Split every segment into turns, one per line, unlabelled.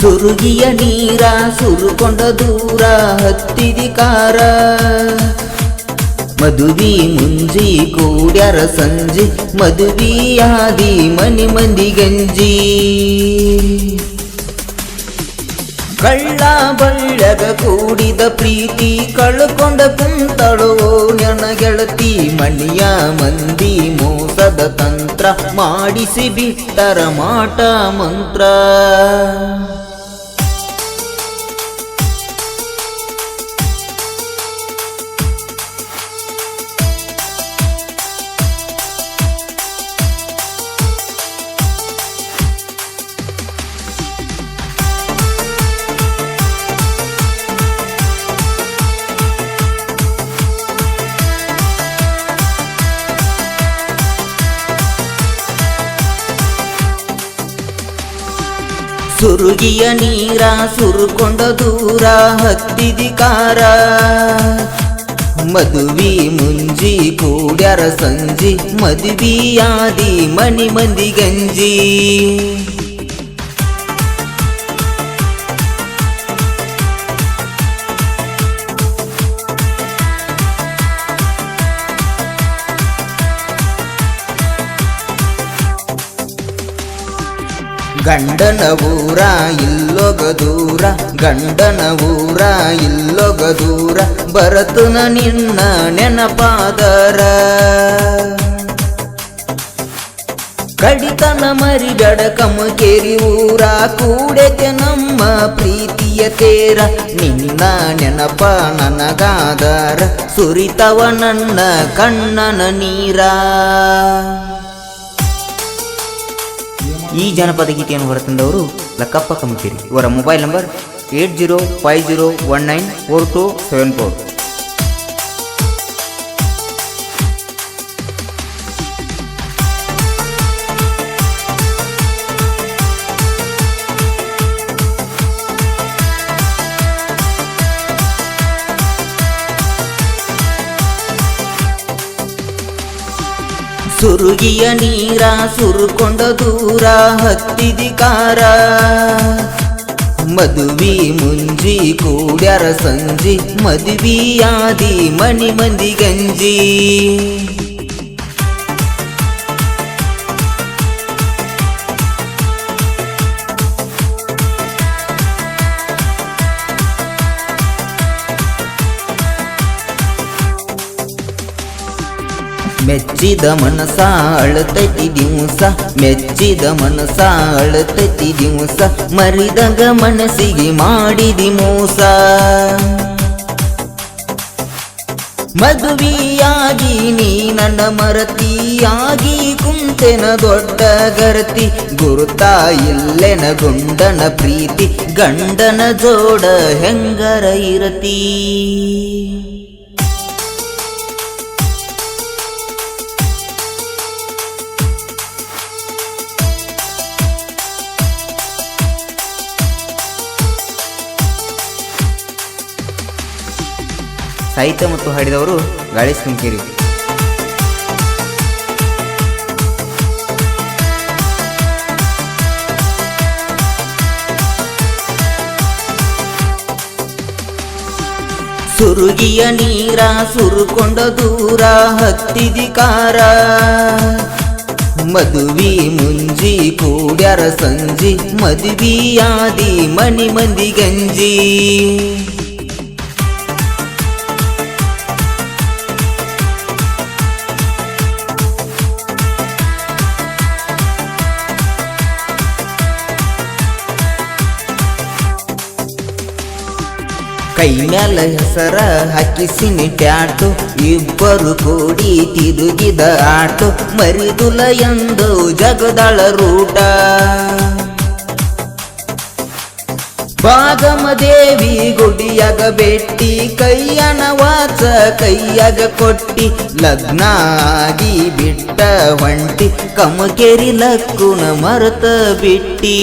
ಸುರುಗಿಯ ನೀರ ಸುರುಕೊಂಡ ದೂರ ಹತ್ತಿದಿ ಕಾರ ಮದುವಿ ಮುಂಜಿ ಕೂಡ್ಯಾರ ಸಂಜಿ ಮದುವಿಯಾದಿ ಮನಿ ಮಂದಿ ಗಂಜಿ ಕಳ್ಳ ಬಳ್ಳಗ ಕೂಡಿದ ಪ್ರೀತಿ ಕಳ್ಕೊಂಡ ಕುಂತಳೋ ನನ್ನ ಗೆಳತಿ ಮಣಿಯ ಮಂದಿ ಮೋಸದ ತಂತ್ರ ಮಾಡಿಸಿ ಬಿಟ್ಟರ ಮಾಟ ಮಂತ್ರ ಸುರುಗಿಯ ನೀರ ಸುರುಕೊಂಡ ದೂರ ಹತ್ತಿದಿ ಕಾರ ಮದುವಿ ಮುಂಜಿ ಕೂಡ್ಯಾರ ಸಂಜಿ ಮದುವಿಯಾದಿ ಮನಿ ಮಂದಿ ಗಂಜಿ ಗಂಡನ ಊರ ಇಲ್ಲೊಗ ದೂರ ಗಂಡನ ಊರ ಇಲ್ಲೊಗ ದೂರ ಬರತನ ನಿನ್ನ ನೆನಪಾದರ ಕಡಿತನ ಮರಿಬೇಡ ಕಮಕೇರಿ ಊರ ಕೂಡೆತೆ ನಮ್ಮ ಪ್ರೀತಿಯ ತೇರ ನಿನ್ನ ನೆನಪ ನನಗಾದರ ಸುರಿತವ ನನ್ನ ಕಣ್ಣನ ನೀರ. ಈ ಜನಪದ ಗೀತೆಯನ್ನು ಹೊರತಂದವರು ಲಕ್ಕಪ್ಪ ಕಮಕೇರಿ. ಇವರ ಮೊಬೈಲ್ ನಂಬರ್ 8050194274. ಸುರುಗಿಯ ನೀರ ಸುರುಕೊಂಡ ದೂರ ಹತ್ತಿದಿ ಕಾರ ಮದುವಿ ಮುಂಜಿ ಕೂಡ್ಯಾರ ಸಂಜಿ ಮದುವಿಯಾದಿ ಮನಿ ಮಂದಿ ಗಂಜಿ ಮೆಚ್ಚಿದ ಮನಸ ಅಳತೈತಿ ದಿವಸ ಮೆಚ್ಚಿದ ಮನಸ ಅಳತೈತಿ ದಿವಸ ಮರಿದಾಗ ಮನಸ್ಸಿಗೆ ಮಾಡಿದಿ ಮೋಸ ಮದುವಿಯಾಗಿ ನೀ ನನ್ನ ಮರತಿಯಾಗಿ ಕುಂತೆನ ದೊಡ್ಡ ಗರತಿ ಗುರುತ ಇಲ್ಲೆನ ಗುಂಡನ ಪ್ರೀತಿ ಗಂಡನ ಜೋಡ ಹೆಂಗರ ಇರತಿ. ಸಾಹಿತ್ಯ ಮತ್ತು ಹಾಡಿದವರು ಗಾಳೇಶ್ ಕಮಕೇರಿ. ಸುರುಗಿಯ ನೀರ ಸುರುಕೊಂಡ ದೂರ ಹತ್ತಿದಿ ಕಾರ ಮದುವಿ ಮುಂಜಿ ಕೂಡ್ಯಾರ ಸಂಜಿ ಮದುವಿಯಾದಿ ಮನಿ ಮಂದಿ ಗಂಜಿ ಕೈ ಮ್ಯಾಲ ಹೆಸರ ಹಾಕಿಸಿನಿ ಟ್ಯಾಟು ಇಬ್ಬರು ಕೂಡಿ ತಿರುಗಿದ ಆಟು ಮರಿದುಲ ಎಂದು ಜಗದಳ ರೂಟ ಭಾಗಮದೇವಿ ಗುಡಿಯಾಗ ಬೆಟ್ಟಿ ಕೈಯನ ವಾಚ ಕೈಯಾಗ ಕೊಟ್ಟಿ ಲಗ್ನ ಆಗಿ ಬಿಟ್ಟ ಹೊಂಟಿ ಕಮಕೇರಿ ಲಕ್ಕುನ ಮರತ ಬಿಟ್ಟಿ.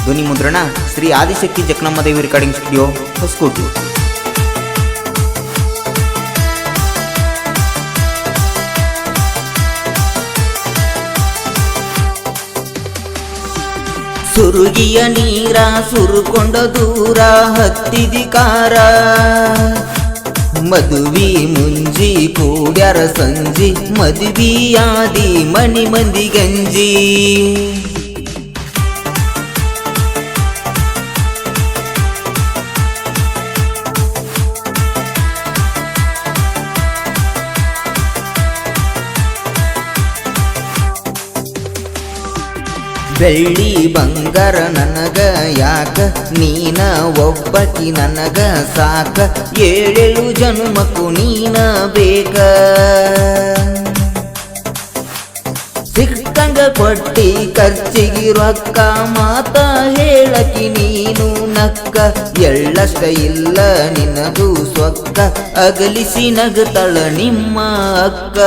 ಧ್ವನಿ ಮುದ್ರಣ ಶ್ರೀ ಆದಿಶಕ್ತಿ ಜಕಣಮ್ಮ ದೇವಿ ರೆಕಾರ್ಡಿಂಗ್ ಸ್ಟುಡಿಯೋ, ಹೊಸಕೋಟೆ. ಸುರುಗಿಯ ನೀರ ಸುರುಕೊಂಡ ದೂರ ಹತ್ತಿದಿ ಕಾರ, ಮದುವಿ ಮುಂಜಿ ಕೂಡ್ಯಾರ ಸಂಜಿ, ಮದುವಿಯಾದಿ ಮನಿ ಮಂದಿ ಗಂಜಿ. ಬೆಳ್ಳಿ ಬಂಗಾರ ನನಗ ಯಾಕ, ನೀನ ಒಬ್ಬಕಿ ನನಗ ಸಾಕ, ಏಳೇಳು ಜನ್ಮಕ್ಕೂ ನೀನ ಬೇಕ. ಸಿಕ್ಕಂಗ ಕೊಟ್ಟಿ ಖರ್ಚಿಗಿ ರೊಕ್ಕ, ಮಾತ ಹೇಳಕಿ ನೀನು ನಕ್ಕ, ಎಳ್ಳಷ್ಟ ಇಲ್ಲ ನಿನಗೂ ಸೊಕ್ಕ, ಅಗಲಿಸಿ ನಗತಳ ನಿಮ್ಮ ಅಕ್ಕ.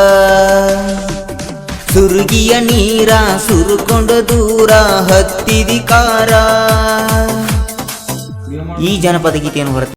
ಸುರುಗಿಯ ನೀರ ಸುರುಕೊಂಡ ದೂರ ಹತ್ತಿದಿ ಕಾರ. ಈ ಜನಪದ ಗೀತೆಯನ್ನು ಹೊರತು